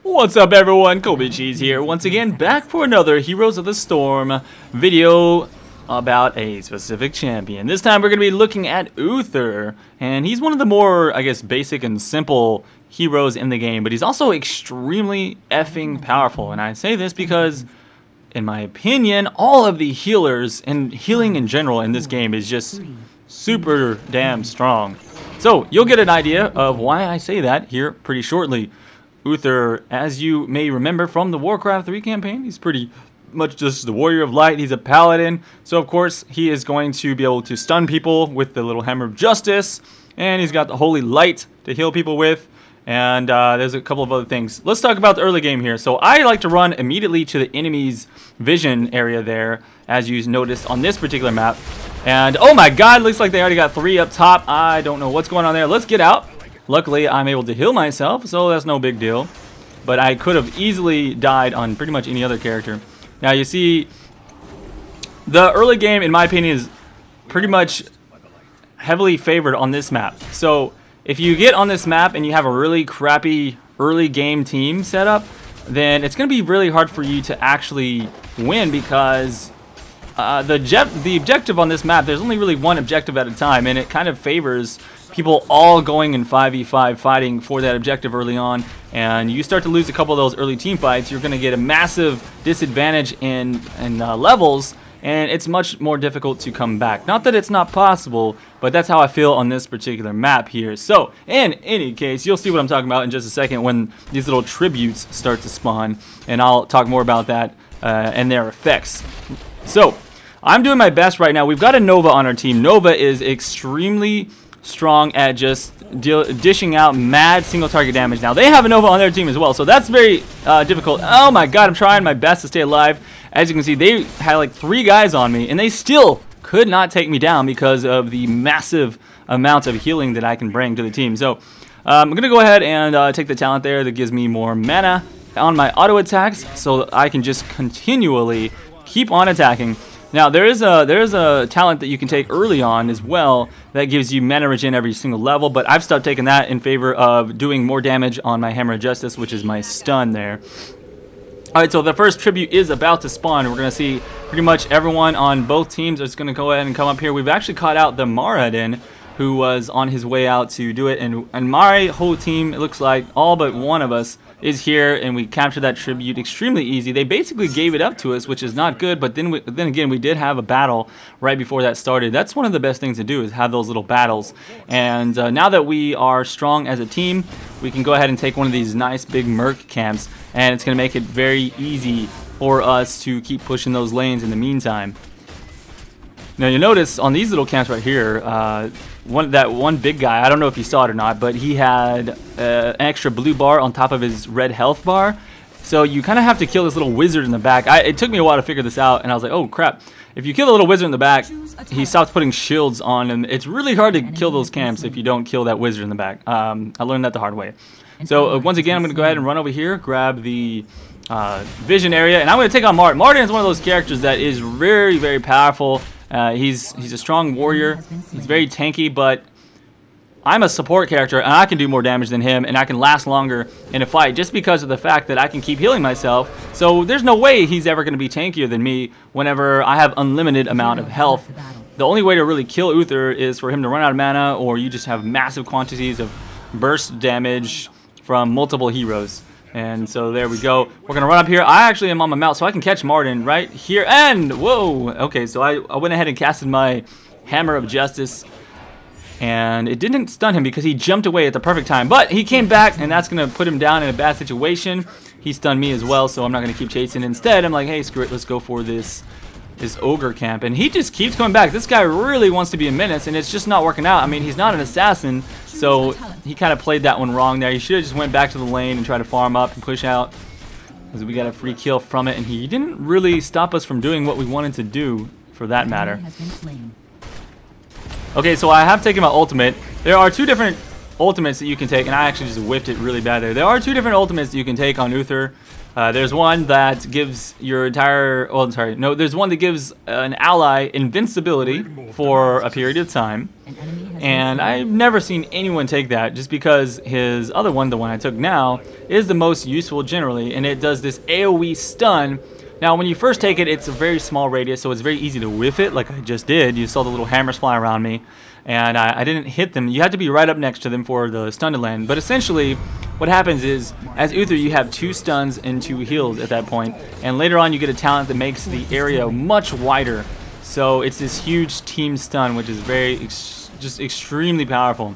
What's up everyone, Kobe Cheese here, once again back for another Heroes of the Storm video about a specific champion. This time we're going to be looking at Uther, and he's one of the more, I guess, basic and simple heroes in the game, but he's also extremely effing powerful, and I say this because, in my opinion, all of the healers and healing in general in this game is just super damn strong. So you'll get an idea of why I say that here pretty shortly. Uther, as you may remember from the Warcraft 3 campaign, he's pretty much just the Warrior of Light. He's a paladin, so of course he is going to be able to stun people with the little Hammer of Justice, and he's got the Holy Light to heal people with, and there's a couple of other things. Let's talk about the early game here. So I like to run immediately to the enemy's vision area there, as you noticed on this particular map. And oh my god, looks like they already got 3 up top. I don't know what's going on there. Let's get out. Luckily, I'm able to heal myself, so that's no big deal. But I could have easily died on pretty much any other character. Now, you see, the early game, in my opinion, is pretty much heavily favored on this map. So, if you get on this map and you have a really crappy early game team setup, then it's going to be really hard for you to actually win because the objective on this map, there's only really one objective at a time, and it kind of favors people all going in 5v5 fighting for that objective early on, and you start to lose a couple of those early team fights, you're going to get a massive disadvantage in levels, and it's much more difficult to come back. Not that it's not possible, but that's how I feel on this particular map here. So, in any case, you'll see what I'm talking about in just a second when these little tributes start to spawn, and I'll talk more about that and their effects. So, I'm doing my best right now. We've got a Nova on our team. Nova is extremely strong at just dishing out mad single target damage. Now they have a Nova on their team as well, so that's very difficult. Oh my god, I'm trying my best to stay alive. As you can see, they had like 3 guys on me, and they still could not take me down because of the massive amounts of healing that I can bring to the team. So I'm gonna go ahead and take the talent there that gives me more mana on my auto attacks, so I can just continually keep on attacking. Now there is a talent that you can take early on as well that gives you mana regen every single level, but I've stopped taking that in favor of doing more damage on my Hammer of Justice, which is my stun there. Alright, so the first tribute is about to spawn. We're going to see pretty much everyone on both teams is going to go ahead and come up here. We've actually caught out the Maradin, who was on his way out to do it, and my whole team, it looks like all but one of us is here, and we captured that tribute extremely easy. They basically gave it up to us, which is not good, but then again, we did have a battle right before that started. That's one of the best things to do, is have those little battles. And now that we are strong as a team, we can go ahead and take one of these nice big merc camps, and it's going to make it very easy for us to keep pushing those lanes in the meantime. Now you notice on these little camps right here, that one big guy, I don't know if you saw it or not, but he had an extra blue bar on top of his red health bar. So you kind of have to kill this little wizard in the back. It took me a while to figure this out, and I was like, oh crap. If you kill the little wizard in the back, he stops putting shields on him. It's really hard to kill those camps if you don't kill that wizard in the back. I learned that the hard way. So once again, I'm going to go ahead and run over here, grab the vision area, and I'm going to take on Martin. Martin is one of those characters that is very, very powerful. He's a strong warrior. He's very tanky, but I'm a support character, and I can do more damage than him, and I can last longer in a fight just because of the fact that I can keep healing myself. So there's no way he's ever going to be tankier than me whenever I have unlimited amount of health. The only way to really kill Uther is for him to run out of mana, or you just have massive quantities of burst damage from multiple heroes. And so there we go. We're going to run up here. I actually am on my mount, so I can catch Martin right here. And, whoa! Okay, so I went ahead and casted my Hammer of Justice. And it didn't stun him because he jumped away at the perfect time. But he came back, and that's going to put him down in a bad situation. He stunned me as well, so I'm not going to keep chasing. Instead, I'm like, hey, screw it. Let's go for this ogre camp. And he just keeps coming back. This guy really wants to be a menace, and it's just not working out. I mean, he's not an assassin, so he kind of played that one wrong there. He should have just went back to the lane and tried to farm up and push out, because we got a free kill from it, and he didn't really stop us from doing what we wanted to do, for that matter. Okay, so I have taken my ultimate. There are 2 different ultimates that you can take, and I actually just whiffed it really bad there. There are 2 different ultimates that you can take on Uther. There's one that gives your entire, oh, sorry, no, there's one that gives an ally invincibility for a period of time. And I've never seen anyone take that, just because his other one, the one I took now, is the most useful generally, and it does this AoE stun. Now, when you first take it, it's a very small radius, so it's very easy to whiff it, like I just did. You saw the little hammers fly around me, and I didn't hit them. You had to be right up next to them for the stun to land. But essentially, what happens is, as Uther, you have 2 stuns and 2 heals at that point, and later on you get a talent that makes the area much wider. So it's this huge team stun, which is just extremely powerful.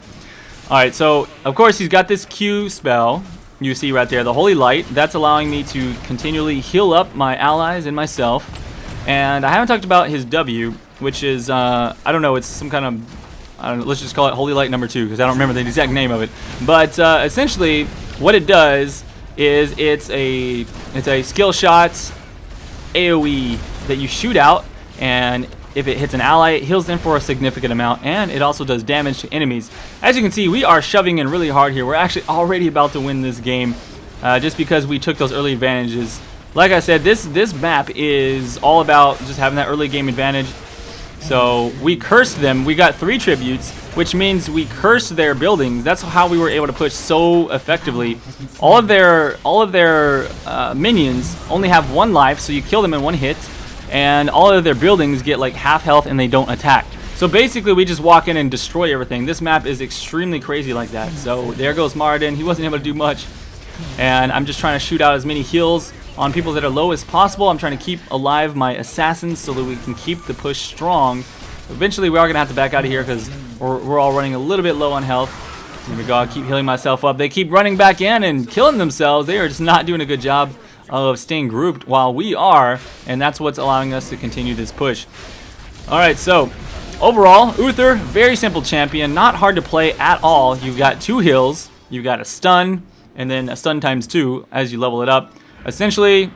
Alright, so of course he's got this Q spell. You see right there, the Holy Light. That's allowing me to continually heal up my allies and myself. And I haven't talked about his W, which is, I don't know, it's some kind of, I don't know, let's just call it Holy Light number 2, because I don't remember the exact name of it. But essentially, what it does is it's a skill shot AoE that you shoot out, and if it hits an ally, it heals them for a significant amount, and it also does damage to enemies. As you can see, we are shoving in really hard here. We're actually already about to win this game, just because we took those early advantages. Like I said, this map is all about just having that early game advantage. So we cursed them. We got 3 tributes, which means we cursed their buildings. That's how we were able to push so effectively. All of their minions only have 1 life, so you kill them in 1 hit. And all of their buildings get like half health and they don't attack. So basically we just walk in and destroy everything. This map is extremely crazy like that. So there goes Martin. He wasn't able to do much. And I'm just trying to shoot out as many heals on people that are low as possible. I'm trying to keep alive my assassins so that we can keep the push strong. Eventually we are going to have to back out of here because we're all running a little bit low on health. Here we go. I keep healing myself up. They keep running back in and killing themselves. They are just not doing a good job of staying grouped while we are, and that's what's allowing us to continue this push. Alright, so overall, Uther, very simple champion, not hard to play at all. You've got 2 heals, you've got a stun, and then a stun times 2 as you level it up. Essentially,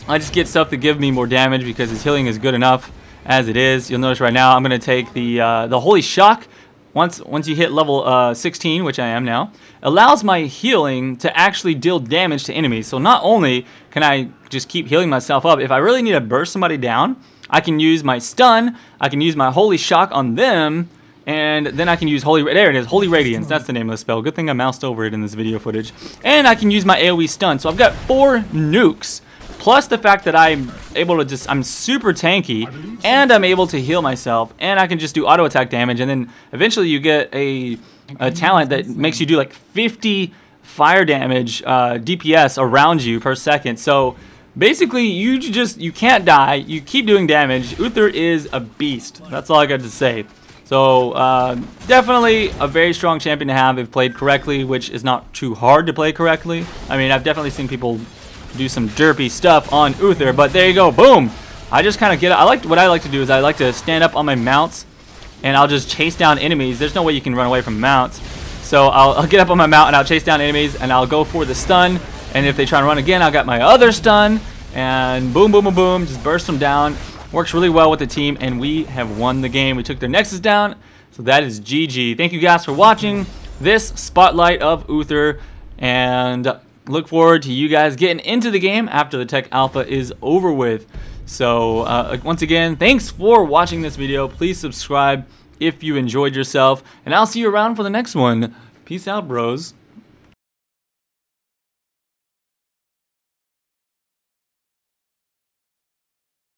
I just get stuff to give me more damage because his healing is good enough as it is. You'll notice right now I'm going to take the Holy Shock. Once you hit level 16, which I am now, allows my healing to actually deal damage to enemies. So not only can I just keep healing myself up, if I really need to burst somebody down, I can use my stun, I can use my Holy Shock on them, and then I can use there it is, Holy Radiance, that's the name of the spell. Good thing I moused over it in this video footage. And I can use my AoE stun. So I've got 4 nukes, plus the fact that I'm able to I'm super tanky, and I'm able to heal myself, and I can just do auto attack damage, and then eventually you get a talent that makes you do like 50 fire damage DPS around you per second. So basically you can't die, you keep doing damage. Uther is a beast. That's all I got to say. So definitely a very strong champion to have if played correctly, which is not too hard to play correctly. I mean, I've definitely seen people do some derpy stuff on Uther, but there you go, boom. I just kind of get, what I like to do is I like to stand up on my mounts and I'll just chase down enemies. There's no way you can run away from mounts. So I'll get up on my mount and I'll chase down enemies and I'll go for the stun, and if they try to run again, I'll got my other stun and boom, boom, boom, boom, just burst them down. Works really well with the team, and we have won the game. We took their Nexus down, so that is GG. Thank you guys for watching this Spotlight of Uther, and look forward to you guys getting into the game after the Tech Alpha is over with. So once again, thanks for watching this video. Please subscribe if you enjoyed yourself, and I'll see you around for the next one. Peace out, bros.